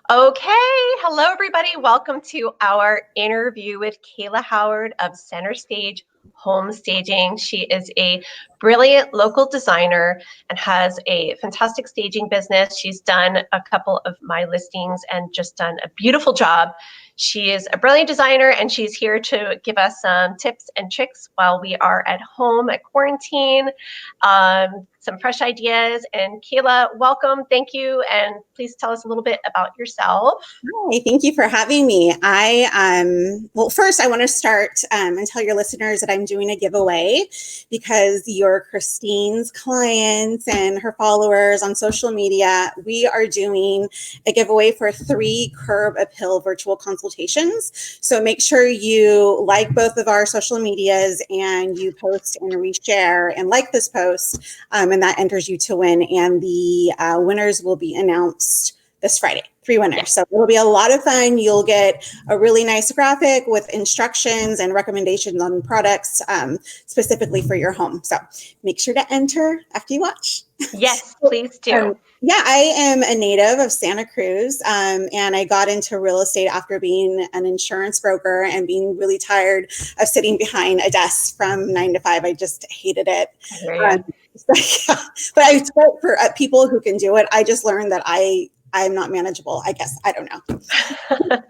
Okay, hello everybody. Welcome to our interview with Kaela Howard of Center Stage Home Staging. She is a brilliant local designer and has a fantastic staging business. She's done a couple of my listings and just done a beautiful job. She is a brilliant designer and she's here to give us some tips and tricks while we are at home at quarantine. Some fresh ideas. And Kaela, welcome. Thank you. And please tell us a little bit about yourself. Hi, thank you for having me. Well, first I want to start and tell your listeners that I'm doing a giveaway because you're Christine's clients and her followers on social media. We are doing a giveaway for 3 Curb Appeal virtual consultations. So make sure you like both of our social medias and you post and reshare and like this post, and that enters you to win. And the winners will be announced this Friday. 3 winners. So it'll be a lot of fun. You'll get a really nice graphic with instructions and recommendations on products specifically for your home. So make sure to enter after you watch. Yes, please do. Yeah, I am a native of Santa Cruz, and I got into real estate after being an insurance broker and being really tired of sitting behind a desk from 9 to 5. I just hated it. But I spoke for people who can do it. I just learned that I'm not manageable, I guess. I don't know.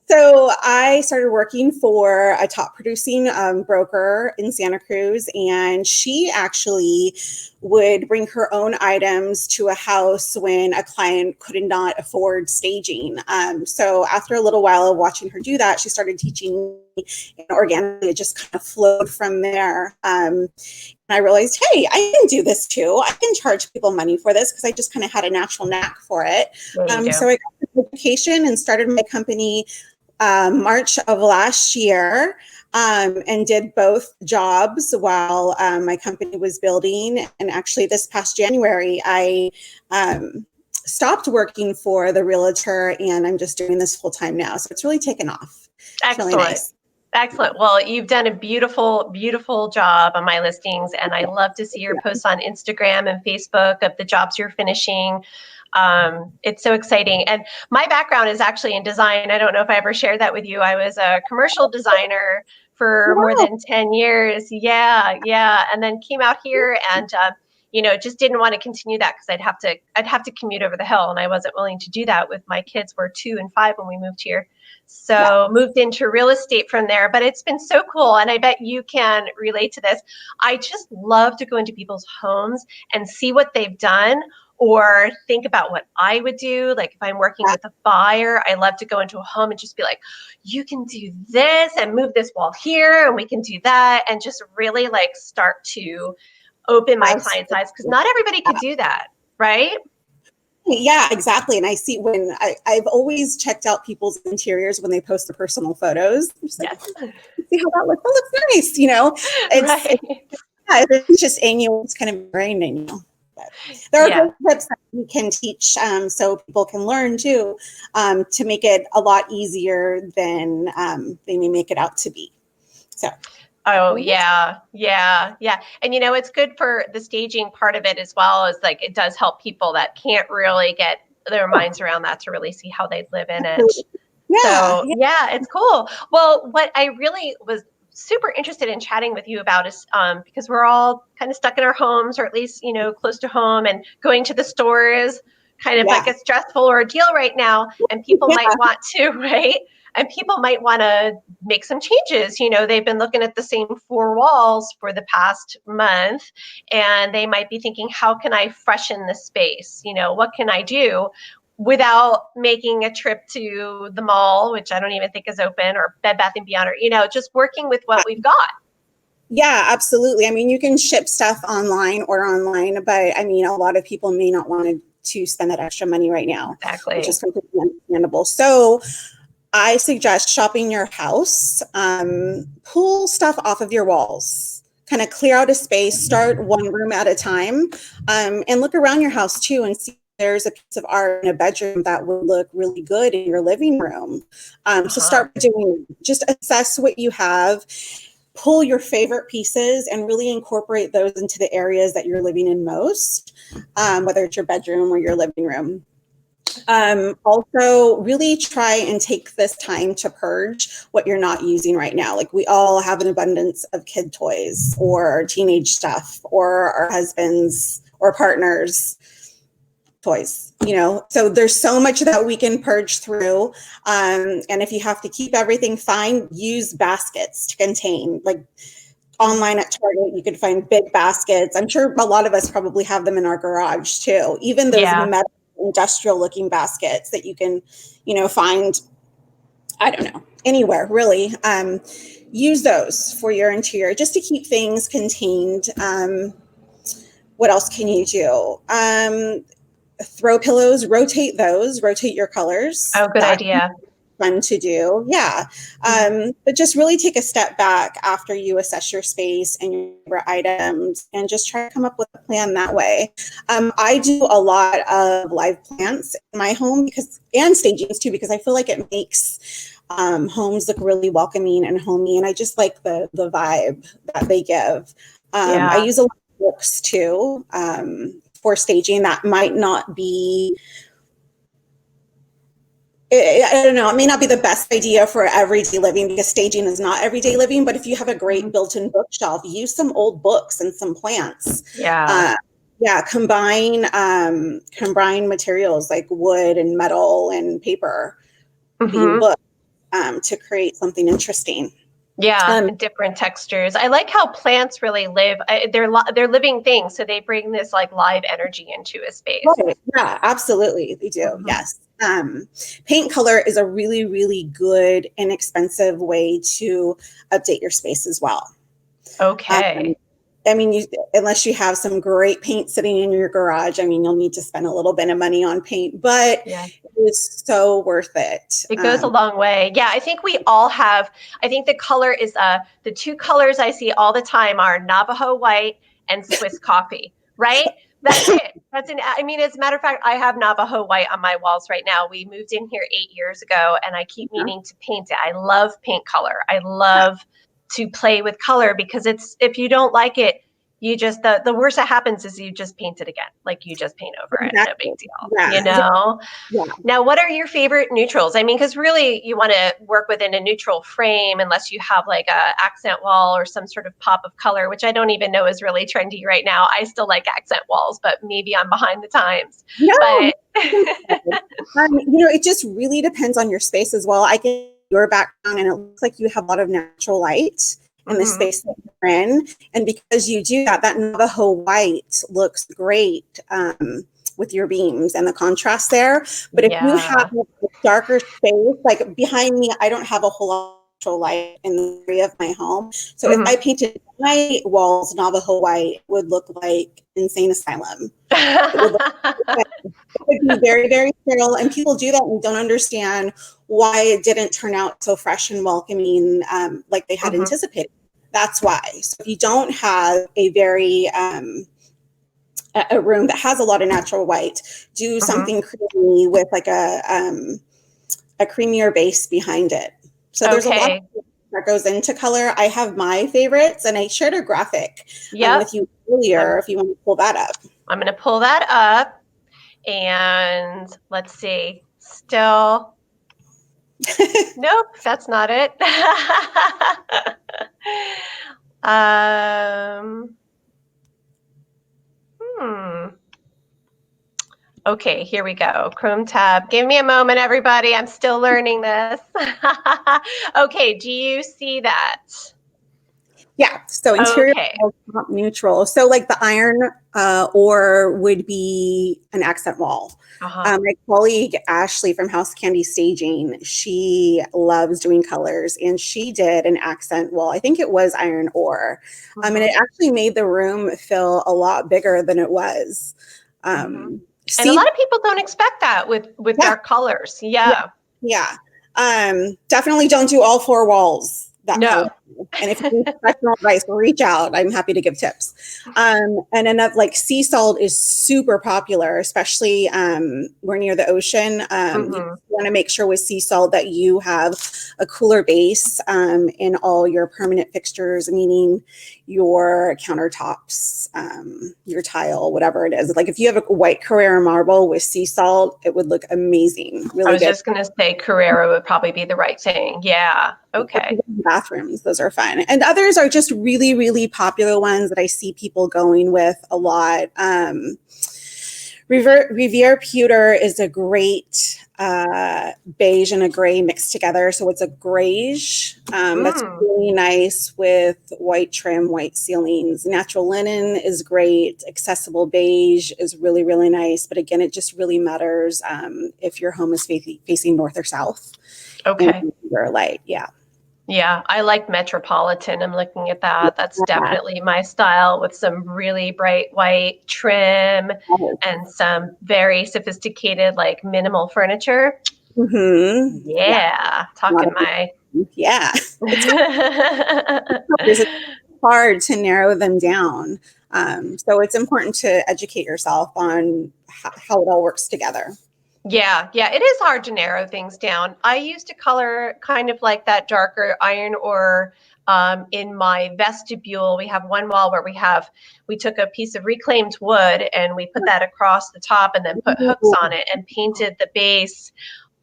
So I started working for a top producing broker in Santa Cruz, and she actually would bring her own items to a house when a client could not afford staging. So after a little while of watching her do that, she started teaching me, and organically it just kind of flowed from there. And I realized, hey, I can do this too. I can charge people money for this because I just kind of had a natural knack for it. So I got the education and started my company March of last year, and did both jobs while my company was building. And actually this past January, I stopped working for the realtor and I'm just doing this full time now. So it's really taken off. Excellent. Really nice. Excellent. Well, you've done a beautiful, beautiful job on my listings, and I love to see your posts on Instagram and Facebook of the jobs you're finishing. It's so exciting. And my background is actually in design. I don't know if I ever shared that with you. I was a commercial designer for more than 10 years. Yeah. And then came out here and just didn't want to continue that because I'd have to commute over the hill, and I wasn't willing to do that with my kids were 2 and 5 when we moved here. So moved into real estate from there, but it's been so cool. And I bet you can relate to this. I just love to go into people's homes and see what they've done or think about what I would do. Like if I'm working with a buyer, I love to go into a home and just be like, you can do this and move this wall here and we can do that. And just really like start to open my client's eyes because not everybody could do that, right? Yeah, exactly. And I see when I've always checked out people's interiors when they post their personal photos. Like, see how that looks? That looks nice, it's just in you. It's kind of ingrained in you. But there are tips that we can teach so people can learn too, to make it a lot easier than they may make it out to be. So. Oh, yeah. And, it's good for the staging part of it as well as like it does help people that can't really get their minds around that to really see how they live in it. Yeah, it's cool. Well, what I really was super interested in chatting with you about is because we're all kind of stuck in our homes or at least, close to home, and going to the stores kind of like a stressful ordeal right now. And people might want to, right? And people might want to make some changes. They've been looking at the same 4 walls for the past month, and they might be thinking, how can I freshen the space? What can I do without making a trip to the mall, which I don't even think is open, or Bed Bath & Beyond, or, just working with what we've got. Yeah, absolutely. I mean, you can ship stuff order online, but I mean, a lot of people may not want to spend that extra money right now. Exactly. Which is completely understandable. So I suggest shopping your house, pull stuff off of your walls, kind of clear out a space, start one room at a time, and look around your house too and see if there's a piece of art in a bedroom that would look really good in your living room. So start just assess what you have, pull your favorite pieces and really incorporate those into the areas that you're living in most, whether it's your bedroom or your living room. Also, really try and take this time to purge what you're not using right now. Like, we all have an abundance of kid toys or teenage stuff or our husbands or partners' toys, so there's so much that we can purge through. And if you have to keep everything fine, use baskets to contain, like online at Target, you can find big baskets. I'm sure a lot of us probably have them in our garage too. Even those metal industrial looking baskets that you can, find, I don't know, anywhere really. Use those for your interior just to keep things contained. What else can you do? Throw pillows, rotate your colors. Oh, good idea. Fun to do. Yeah. But just really take a step back after you assess your space and your items and just try to come up with a plan that way. I do a lot of live plants in my home and stagings too, because I feel like it makes homes look really welcoming and homey. And I just like the vibe that they give. I use a lot of books too for staging that might not be, I don't know, it may not be the best idea for everyday living because staging is not everyday living, but if you have a great built-in bookshelf, use some old books and some plants. Combine materials like wood and metal and paper being book to create something interesting. Different textures. I like how plants really live. They're living things, so they bring this like live energy into a space. Right. Yeah, absolutely, they do. Yes. Paint color is a really, really good, inexpensive way to update your space as well. Okay. Unless you have some great paint sitting in your garage, you'll need to spend a little bit of money on paint, but it's so worth it. It goes a long way. Yeah, I think we all have, I think the color is, the two colors I see all the time are Navajo white and Swiss coffee, right? That's it. As a matter of fact, I have Navajo white on my walls right now. We moved in here 8 years ago and I keep meaning to paint it. I love paint color. I love to play with color because if you don't like it, you just, the worst that happens is you just paint it again. Like you just paint over it. No big deal, Now, what are your favorite neutrals? Because really you want to work within a neutral frame unless you have like a accent wall or some sort of pop of color, which I don't even know is really trendy right now. I still like accent walls, but maybe I'm behind the times. It just really depends on your space as well. I get your background and it looks like you have a lot of natural light in the space that you're in. And because you do that Navajo white looks great with your beams and the contrast there. But if you have a darker space, like behind me, I don't have a whole lot of natural light in the area of my home. So if I painted my walls Navajo white, it would look like insane asylum. It would be very, very sterile. And people do that and don't understand why it didn't turn out so fresh and welcoming like they had anticipated. That's why. So if you don't have a very a room that has a lot of natural white, do something creamy with like a creamier base behind it. So there's a lot that goes into color. I have my favorites and I shared a graphic with you earlier if you want to pull that up. I'm going to pull that up and let's see. Still. Nope, that's not it. Okay, here we go. Chrome tab. Give me a moment, everybody. I'm still learning this. Okay, do you see that? Yeah, so interior top neutral. So like the iron ore would be an accent wall. My colleague Ashley from House Candy Staging, she loves doing colors and she did an accent wall. I think it was iron ore. And it actually made the room feel a lot bigger than it was. And a lot of people don't expect that with dark colors. Definitely don't do all four walls. Color. And if you need professional advice, reach out. I'm happy to give tips. And enough like sea salt is super popular, especially we're near the ocean. You want to make sure with sea salt that you have a cooler base in all your permanent fixtures, meaning your countertops, your tile, whatever it is. Like if you have a white Carrara marble with sea salt, it would look amazing. Really I was good. just going to say Carrera would probably be the right thing. Yeah. Okay. Bathrooms, those are fun. And others are just really, really popular ones that I see people going with a lot. Riviera Pewter is a great beige and a gray mixed together. So it's a grayish that's really nice with white trim, white ceilings. Natural linen is great. Accessible beige is really, really nice. But again, it just really matters if your home is facing north or south. Okay. Or light, yeah. Yeah, I like Metropolitan. I'm looking at that. That's definitely my style, with some really bright white trim and some very sophisticated, like minimal furniture. Mm-hmm. Yeah, talking my. Yeah. It's hard to narrow them down. So it's important to educate yourself on how it all works together. Yeah, it is hard to narrow things down. I used to color kind of like that darker iron ore in my vestibule. We have one wall where we took a piece of reclaimed wood and we put that across the top and then put hooks on it and painted the base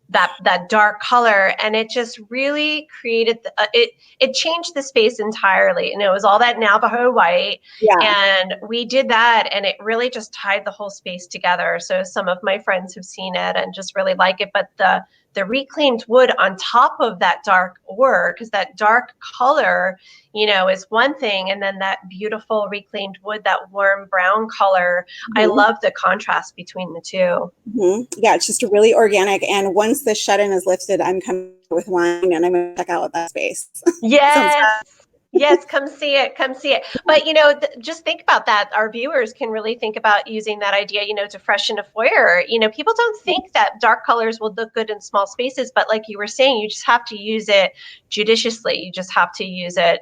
that dark color, and it just really created it changed the space entirely. And it was all that Navajo white, and we did that, and it really just tied the whole space together. So some of my friends have seen it and just really like it. But the reclaimed wood on top of that dark ore, because that dark color, is one thing, and then that beautiful reclaimed wood, that warm brown color, I love the contrast between the two. Yeah, it's just really organic. And once the shut-in is lifted, I'm coming with wine and I'm going to check out that space. Yes. Yes, come see it. Come see it. But, just think about that. Our viewers can really think about using that idea, to freshen a foyer. People don't think that dark colors will look good in small spaces, but like you were saying, you just have to use it judiciously. You just have to use it,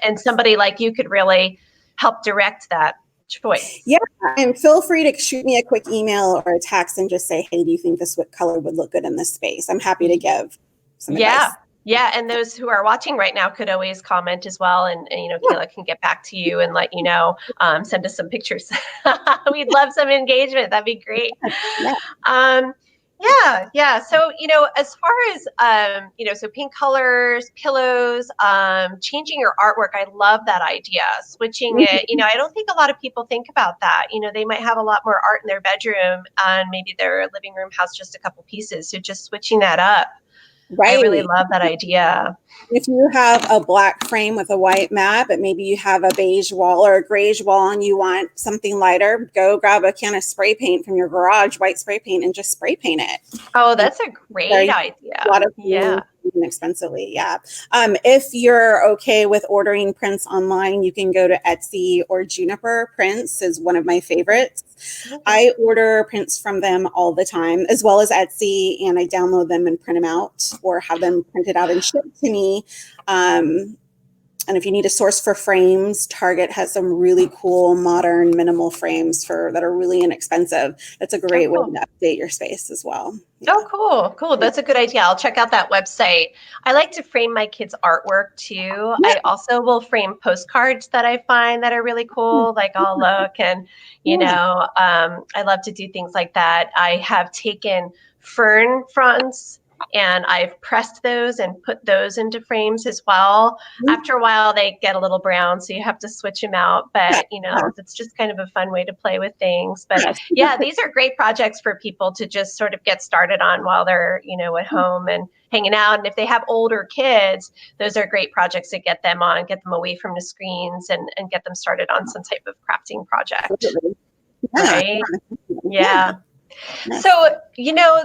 and somebody like you could really help direct that choice. Yeah, and feel free to shoot me a quick email or a text and just say, hey, do you think this color would look good in this space? I'm happy to give some advice. Yeah, and those who are watching right now could always comment as well, and Kaela can get back to you and let you know. Send us some pictures. We'd love some engagement. That'd be great. Yeah. So as far as so pink colors, pillows, changing your artwork. I love that idea. Switching it. I don't think a lot of people think about that. They might have a lot more art in their bedroom, and maybe their living room has just a couple pieces. So just switching that up. Right. I really love that idea. If you have a black frame with a white mat, but maybe you have a beige wall or a grayish wall and you want something lighter, go grab a can of spray paint from your garage, white spray paint, and just spray paint it. Oh, that's a great idea. A lot of inexpensively. Yeah. If you're okay with ordering prints online, you can go to Etsy or Juniper Prints is one of my favorites. Okay. I order prints from them all the time, as well as Etsy, and I download them and print them out or have them printed out and shipped to me. And if you need a source for frames, Target has some really cool, modern, minimal frames that are really inexpensive. That's a great way to update your space as well. Yeah. Oh, cool. That's a good idea. I'll check out that website. I like to frame my kids' artwork too. Yeah. I also will frame postcards that I find that are really cool. Like I'll look and, I love to do things like that. I have taken fern fronds and I've pressed those and put those into frames as well. After a while, they get a little brown, so you have to switch them out. But, it's just kind of a fun way to play with things. But yeah, these are great projects for people to just sort of get started on while they're, at home and hanging out. And if they have older kids, those are great projects to get them on, get them away from the screens and get them started on some type of crafting project. Right? Yeah. So,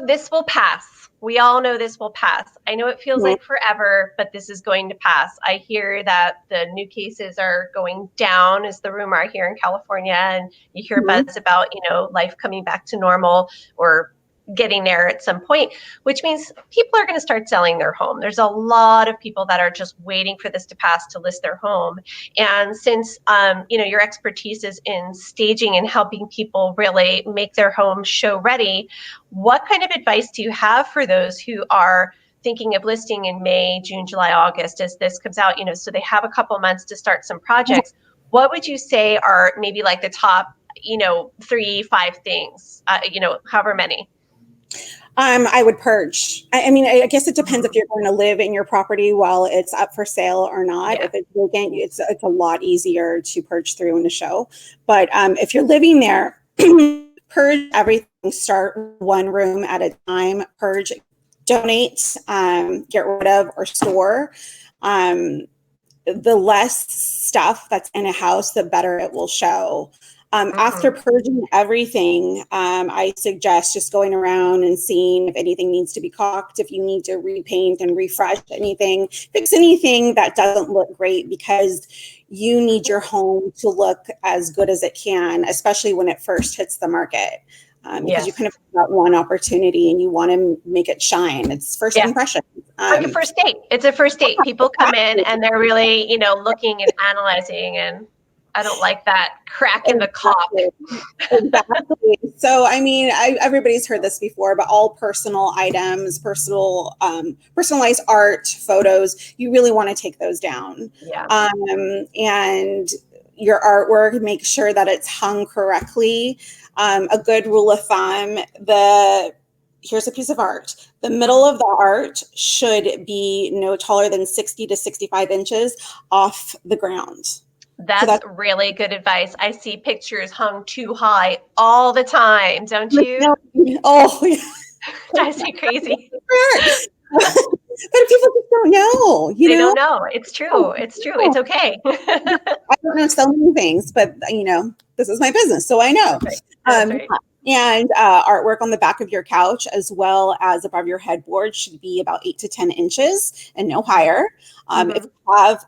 this will pass. We all know this will pass. I know it feels like forever, but this is going to pass. I hear that the new cases are going down, is the rumor here in California, and you hear buzz about, life coming back to normal or getting there at some point, which means people are going to start selling their home. There's a lot of people that are just waiting for this to pass to list their home. And since, your expertise is in staging and helping people really make their home show ready, what kind of advice do you have for those who are thinking of listing in May, June, July, August as this comes out, so they have a couple months to start some projects. What would you say are maybe like the top, 3, 5 things, however many? I would purge. I mean, I guess it depends if you're going to live in your property while it's up for sale or not. Yeah. If it's vacant, it's a lot easier to purge through in a show. But if you're living there, purge everything. Start one room at a time. Purge, donate, get rid of, or store. The less stuff that's in a house, the better it will show. After purging everything, I suggest just going around and seeing if anything needs to be caulked, if you need to repaint and refresh anything, fix anything that doesn't look great, because you need your home to look as good as it can, especially when it first hits the market. Because you kind of got one opportunity and you want to make it shine. It's first impression. Like a first date. It's a first date. People come in and they're really, looking and analyzing, and I don't like that crack in the caulk. Exactly. So, I mean, everybody's heard this before, but all personal items, personalized art, photos, you really want to take those down. Yeah. And your artwork, make sure that it's hung correctly. A good rule of thumb, here's a piece of art. The middle of the art should be no taller than 60 to 65 inches off the ground. That's really good advice. I see pictures hung too high all the time, don't you? Oh, yeah. Drives me crazy. But people just don't know. They don't know. It's true. It's true. It's okay. I don't know so many things, but this is my business, so I know. That's right. And artwork on the back of your couch, as well as above your headboard, should be about 8 to 10 inches and no higher. If you have,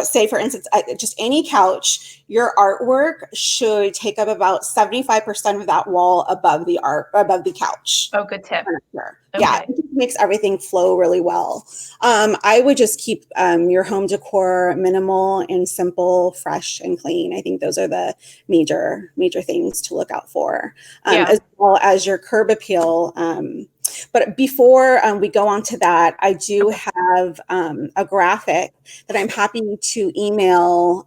say for instance, just any couch, your artwork should take up about 75% of that wall above the couch. Oh, good tip. Okay. Yeah, it just makes everything flow really well. I would just keep your home decor minimal and simple, fresh and clean. I think those are the major things to look out for, as well as your curb appeal. But before we go on to that, I do have a graphic that I'm happy to email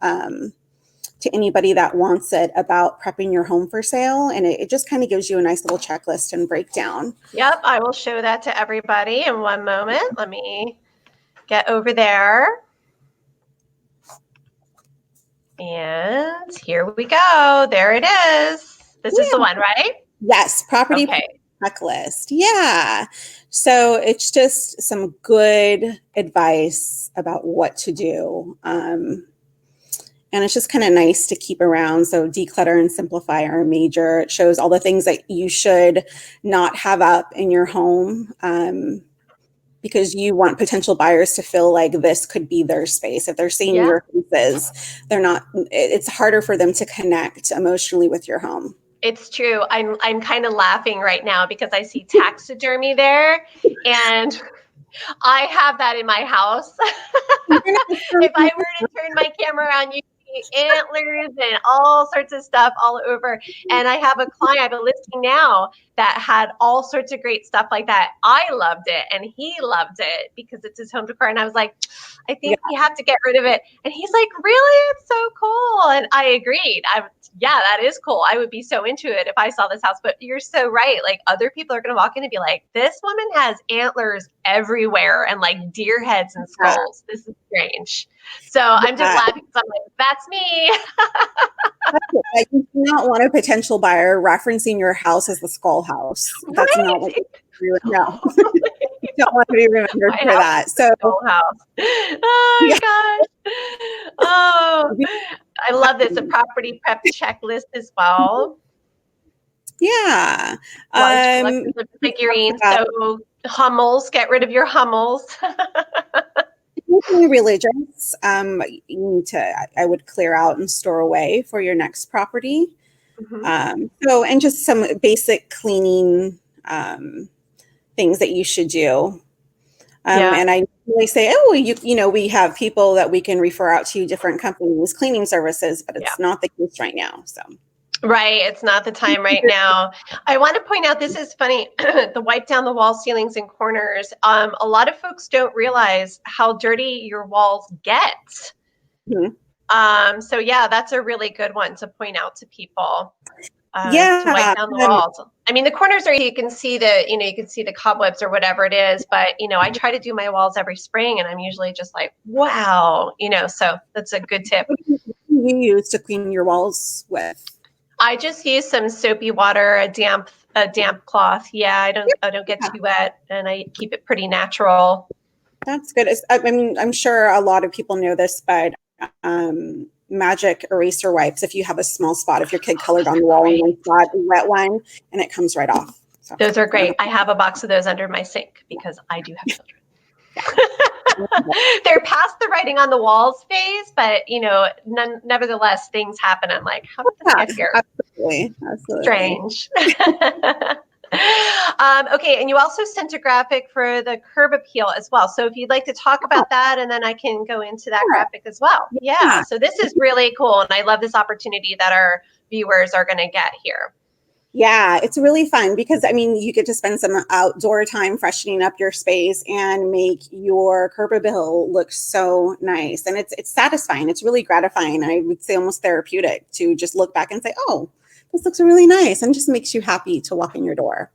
to anybody that wants it, about prepping your home for sale. And it just kind of gives you a nice little checklist and breakdown. Yep, I will show that to everybody in one moment. Let me get over there. And here we go. There it is. This is the one, right? Yes, property checklist. Yeah. So it's just some good advice about what to do. And it's just kind of nice to keep around. So declutter and simplify are major. It shows all the things that you should not have up in your home, because you want potential buyers to feel like this could be their space. If they're seeing your faces, it's harder for them to connect emotionally with your home. It's true. I'm kind of laughing right now because I see taxidermy there, and I have that in my house. If I were to turn my camera on, you see antlers and all sorts of stuff all over. And I have a client, I have a listing now that had all sorts of great stuff like that. I loved it and he loved it because it's his home decor. And I was like, I think we have to get rid of it. And he's like, really? It's so cool. And I agreed. Yeah, that is cool. I would be so into it if I saw this house. But you're so right. Like, other people are going to walk in and be like, this woman has antlers everywhere and like deer heads and skulls. This is strange. So I'm just laughing because I'm like, that's me. You do not want a potential buyer referencing your house as the skull house. That's not what you do. No. You don't want to be remembered for that. So, house. Oh my gosh. Oh, I love this. A property prep checklist as well. Yeah. Large collections of figurines. So Hummels, get rid of your Hummels. Anything religious, you need to, I would clear out and store away for your next property. And just some basic cleaning things that you should do. And I really say, we have people that we can refer out to different companies, cleaning services, but it's not the case right now. So Right. It's not the time right now. I want to point out this is funny. The wipe down the wall, ceilings, and corners. A lot of folks don't realize how dirty your walls get. Mhm. So yeah, that's a really good one to point out to people. To wipe Yeah. down the walls. I mean, the corners are, you can see the cobwebs or whatever it is, but I try to do my walls every spring and I'm usually just like, wow, so that's a good tip. What do you use to clean your walls with? I just use some soapy water, a damp cloth. Yeah, I don't get too wet and I keep it pretty natural. That's good. I mean, I'm sure a lot of people know this, but magic eraser wipes, if you have a small spot, if your kid colored on the wall in one spot, you wet one, and it comes right off. So, those are great. I have a box of those under my sink because I do have children. They're past the writing on the walls phase, but nevertheless, things happen. I'm like, how did this get here? Absolutely. Strange. Okay, and you also sent a graphic for the curb appeal as well. So if you'd like to talk about that, and then I can go into that graphic as well. Yeah, so this is really cool, and I love this opportunity that our viewers are going to get here. Yeah, it's really fun because, I mean, you get to spend some outdoor time freshening up your space and make your curb appeal look so nice. And it's satisfying. It's really gratifying. I would say almost therapeutic to just look back and say, oh, this looks really nice, and just makes you happy to walk in your door.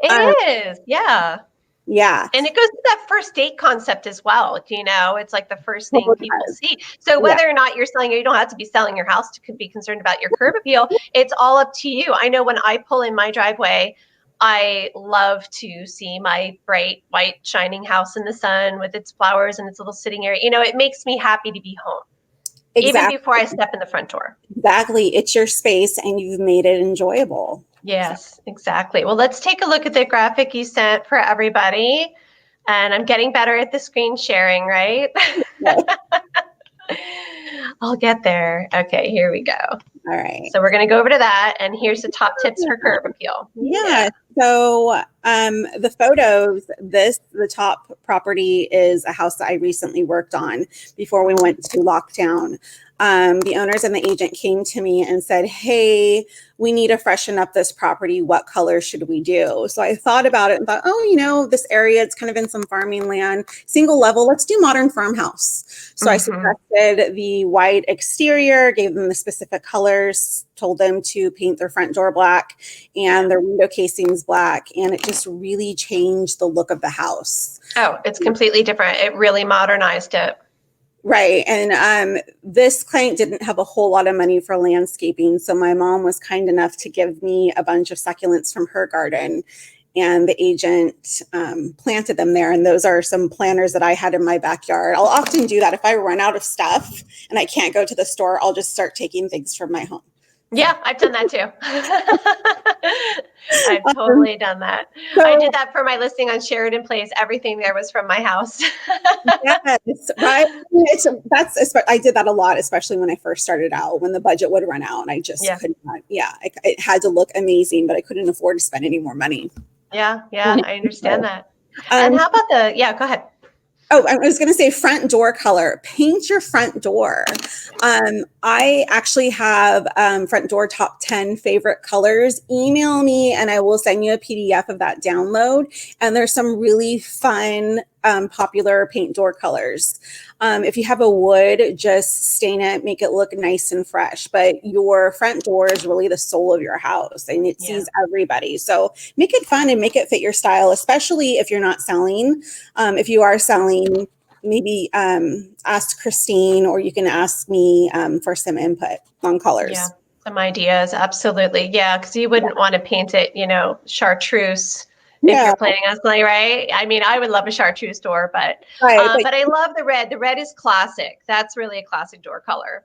It is, yeah. Yeah. And it goes to that first date concept as well. It's like the first thing people see. So whether or not you're selling, or you don't have to be selling your house to be concerned about your curb appeal. It's all up to you. I know when I pull in my driveway, I love to see my bright, white, shining house in the sun with its flowers and its little sitting area. It makes me happy to be home. Exactly. Even before I step in the front door. Exactly. It's your space and you've made it enjoyable. Yes, exactly. Well, let's take a look at the graphic you sent for everybody. And I'm getting better at the screen sharing, right? I'll get there. Okay, here we go. All right. So we're going to go over to that. And here's the top tips for curb appeal. Yeah. So the photos, the top property is a house that I recently worked on before we went to lockdown. The owners and the agent came to me and said, hey, we need to freshen up this property. What color should we do? So I thought about it and thought, oh, this area, it's kind of in some farming land, single level, let's do modern farmhouse. So I suggested the white exterior, gave them the specific colors, told them to paint their front door black and their window casings black. And it just really changed the look of the house. Oh, it's completely different. It really modernized it. Right. And this client didn't have a whole lot of money for landscaping. So my mom was kind enough to give me a bunch of succulents from her garden. And the agent planted them there. And those are some planters that I had in my backyard. I'll often do that. If I run out of stuff and I can't go to the store, I'll just start taking things from my home. Yeah, I've done that too. I've totally done that. So, I did that for my listing on Sheridan Place. Everything there was from my house. Yes, right. I did that a lot, especially when I first started out, when the budget would run out and I just could not. Yeah, it had to look amazing, but I couldn't afford to spend any more money. Yeah, I understand that. And how about go ahead. Oh, I was going to say front door color. Paint your front door. I actually have front door top 10 favorite colors. Email me and I will send you a PDF of that download. And there's some really fun, popular paint door colors. If you have a wood, just stain it, make it look nice and fresh. But your front door is really the soul of your house and it sees everybody. So make it fun and make it fit your style, especially if you're not selling. If you are selling, maybe ask Christine or you can ask me for some input on colors. Yeah, some ideas. Absolutely. Yeah, because you wouldn't want to paint it, chartreuse. If you're planning on selling, right? I mean, I would love a chartreuse door, but I love the red. The red is classic. That's really a classic door color.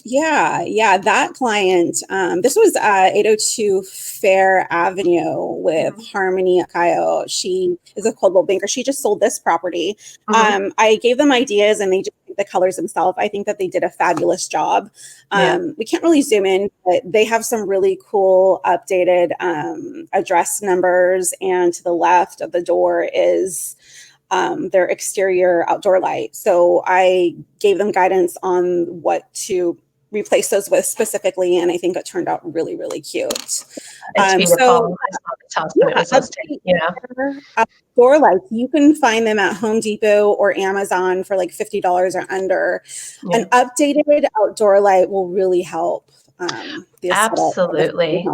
Yeah. That client, this was 802 Fair Avenue with Harmony Akayo. She is a Coldwell banker. She just sold this property. I gave them ideas and they just picked the colors themselves. I think that they did a fabulous job. We can't really zoom in, but they have some really cool updated address numbers. And to the left of the door is their exterior outdoor light. So I gave them guidance on what replace those with specifically, and I think it turned out really, really cute. It's beautiful. So I saw this house when it was listed. Yeah. Outdoor lights, you can find them at Home Depot or Amazon for like $50 or under. Yeah. An updated outdoor light will really help. The Absolutely.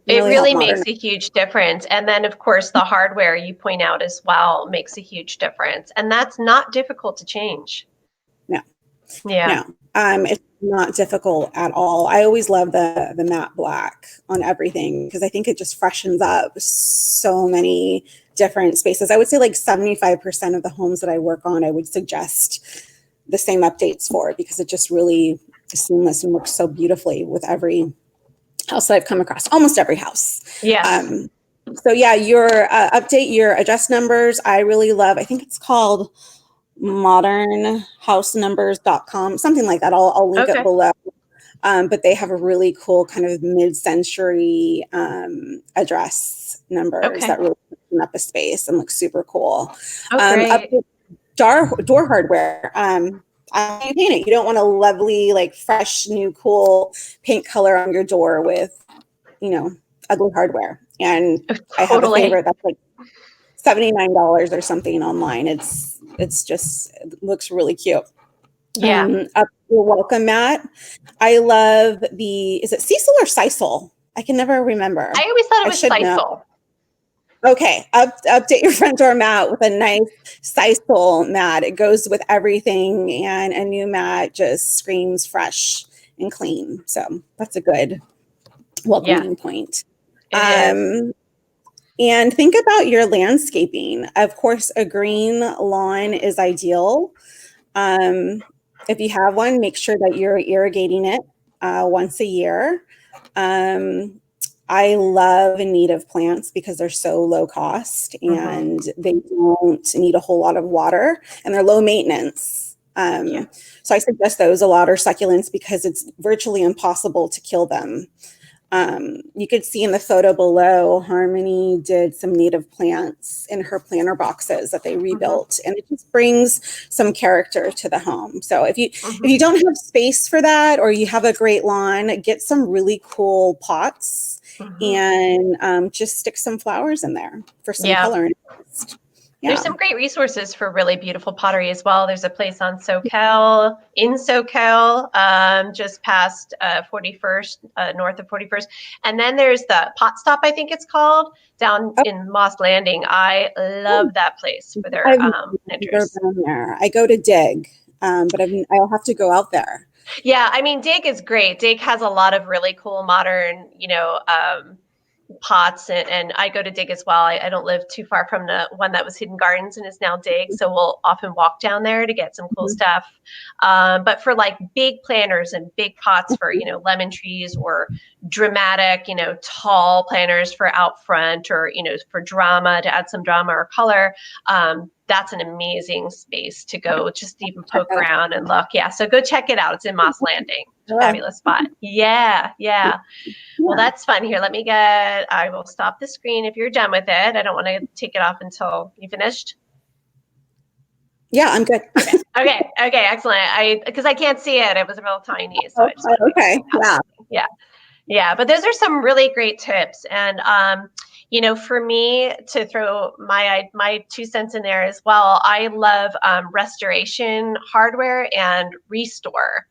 It really makes a huge difference. And then, of course, the hardware you point out as well makes a huge difference. And that's not difficult to change. No. Yeah. No. It's not difficult at all. I always love the matte black on everything because I think it just freshens up so many different spaces. I would say like 75% of the homes that I work on, I would suggest the same updates for, because it just really is seamless and works so beautifully with every house that I've come across, almost every house. Yes. So yeah, your update your address numbers. I really love, I think it's called modernhousenumbers.com, something like that. I'll link it below. But they have a really cool kind of mid-century address numbers that really open up a space and look super cool. Door hardware. You paint it. You don't want a lovely, like fresh, new, cool paint color on your door with, ugly hardware. And I have a favorite that's like $79 or something online. It looks really cute. Yeah. Your welcome mat. I love is it Cecil or Sisal? I can never remember. I always thought it was Sisal. Okay, update your front door mat with a nice Sisal mat. It goes with everything, and a new mat just screams fresh and clean. So that's a good welcoming point. And think about your landscaping. Of course, a green lawn is ideal. If you have one, make sure that you're irrigating it once a year. I love native plants because they're so low cost and they don't need a whole lot of water and they're low maintenance. So I suggest those a lot, or succulents, because it's virtually impossible to kill them. You could see in the photo below, Harmony did some native plants in her planter boxes that they rebuilt, and it just brings some character to the home. So if you don't have space for that, or you have a great lawn, get some really cool pots and just stick some flowers in there for some color. There's some great resources for really beautiful pottery as well. There's a place on SoCal, just past 41st, north of 41st. And then there's the Pot Stop, I think it's called, down in Moss Landing. I love that place for their kniters. I go to Dig, but I'll have to go out there. Yeah, I mean, Dig is great. Dig has a lot of really cool modern, pots, and I go to Dig as well. I don't live too far from the one that was Hidden Gardens and is now Dig, so we'll often walk down there to get some cool stuff. But for like big planters and big pots for lemon trees, or dramatic tall planters for out front, or for drama, to add some drama or color, that's an amazing space to go just even poke around and look. Yeah, so go check it out. It's in Moss Landing. Fabulous spot. Yeah. Well, that's fun. Here, I will stop the screen if you're done with it. I don't want to take it off until you finished. Yeah, I'm good. Okay, excellent. Because I can't see it. It was real tiny. So Yeah. But those are some really great tips. And, for me, to throw my 2 cents in there as well, I love restoration hardware and Restore.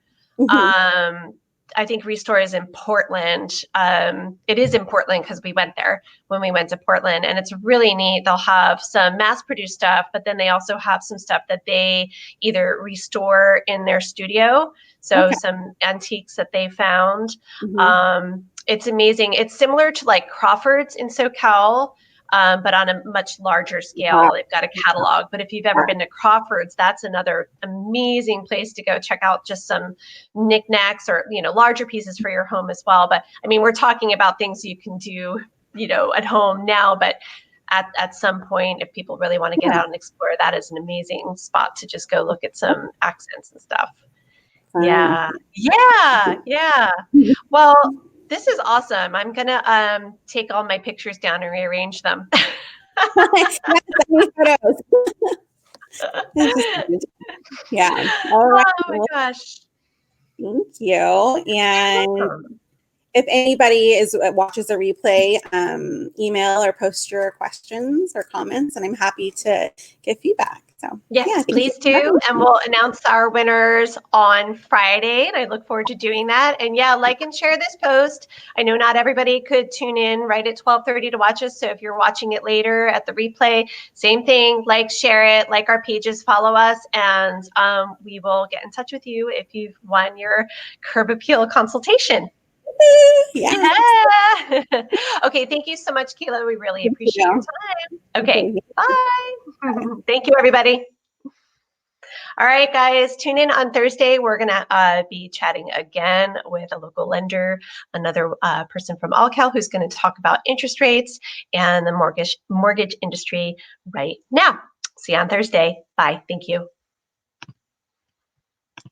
I think Restore is in Portland. It is in Portland because we went there when we went to Portland, and it's really neat. They'll have some mass-produced stuff, but then they also have some stuff that they either restore in their studio. So some antiques that they found. It's amazing. It's similar to like Crawford's in SoCal, but on a much larger scale. They've got a catalog. But if you've ever been to Crawford's, that's another amazing place to go check out just some knickknacks or, larger pieces for your home as well. But I mean, we're talking about things you can do, at home now, but at some point, if people really want to get out and explore, that is an amazing spot to just go look at some accents and stuff. Yeah. Well, this is awesome. I'm going to take all my pictures down and rearrange them. Yeah. All right. Oh my gosh. Thank you. And Welcome. if anybody watches a replay, email or post your questions or comments, and I'm happy to give feedback. So Yes, yeah, thank you please for having do. And me. we'll announce our winners on Friday. And I look forward to doing that. And yeah, like and share this post. I know not everybody could tune in right at 12:30 to watch us. So if you're watching it later at the replay, same thing, like, share it, like our pages, follow us, and we will get in touch with you if you've won your curb appeal consultation. Yeah. Yeah. Okay, thank you so much, Kaela. We really Thank appreciate your you. time. Okay, Okay. bye. Thank you, everybody. All right, guys, tune in on Thursday. We're going to be chatting again with a local lender, another person from AllCal who's going to talk about interest rates and the mortgage industry right now. See you on Thursday. Bye. Thank you.